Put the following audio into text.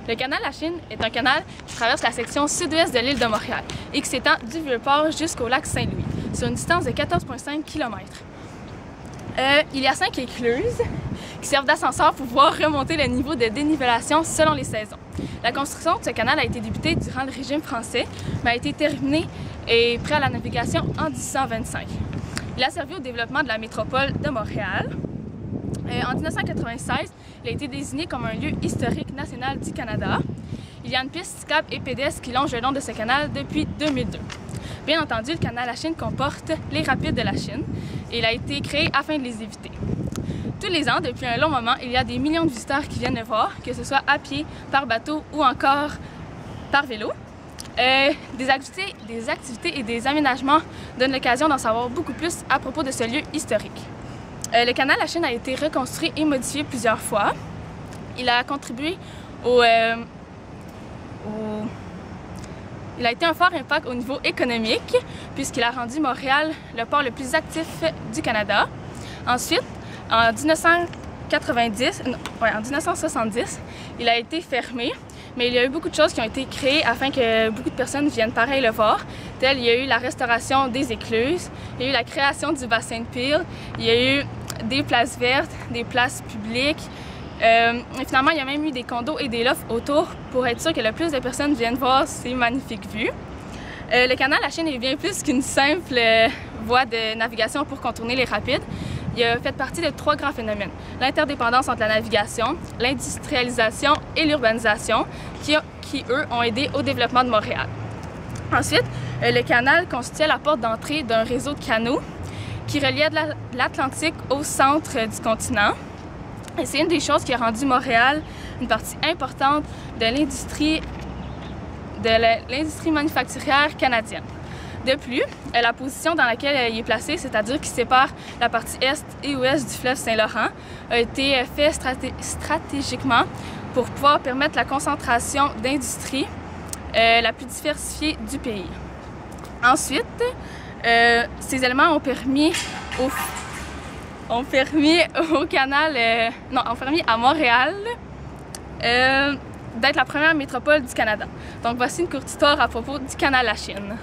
Le canal Lachine est un canal qui traverse la section sud-ouest de l'île de Montréal et qui s'étend du Vieux-Port jusqu'au lac Saint-Louis, sur une distance de 14,5 km. Il y a 5 écluses qui servent d'ascenseur pour pouvoir remonter le niveau de dénivellation selon les saisons. La construction de ce canal a été débutée durant le régime français, mais a été terminée et prêt à la navigation en 1825. Il a servi au développement de la métropole de Montréal. En 1996, il a été désigné comme un lieu historique national du Canada. Il y a une piste cyclable et pédestre qui longe le long de ce canal depuis 2002. Bien entendu, le canal Lachine comporte les rapides de Lachine et il a été créé afin de les éviter. Tous les ans, depuis un long moment, il y a des millions de visiteurs qui viennent le voir, que ce soit à pied, par bateau ou encore par vélo. Des activités et des aménagements donnent l'occasion d'en savoir beaucoup plus à propos de ce lieu historique. Le canal Lachine a été reconstruit et modifié plusieurs fois. Il a contribué Il a été un fort impact au niveau économique, puisqu'il a rendu Montréal le port le plus actif du Canada. Ensuite, en 1970, il a été fermé, mais il y a eu beaucoup de choses qui ont été créées afin que beaucoup de personnes viennent pareil le voir. Il y a eu la restauration des écluses, il y a eu la création du bassin de Peel, il y a eu des places vertes, des places publiques. Et finalement, il y a même eu des condos et des lofts autour pour être sûr que le plus de personnes viennent voir ces magnifiques vues. Le canal Lachine est bien plus qu'une simple voie de navigation pour contourner les rapides. Il a fait partie de 3 grands phénomènes. L'interdépendance entre la navigation, l'industrialisation et l'urbanisation qui, eux, ont aidé au développement de Montréal. Ensuite, le canal constituait la porte d'entrée d'un réseau de canaux qui reliait de l'Atlantique au centre du continent. Et c'est une des choses qui a rendu Montréal une partie importante de l'industrie manufacturière canadienne. De plus, la position dans laquelle il est placé, c'est-à-dire qui sépare la partie est et ouest du fleuve Saint-Laurent, a été fait stratégiquement pour pouvoir permettre la concentration d'industrie la plus diversifiée du pays. Ensuite, ces éléments ont permis à Montréal d'être la première métropole du Canada. Donc voici une courte histoire à propos du canal Lachine.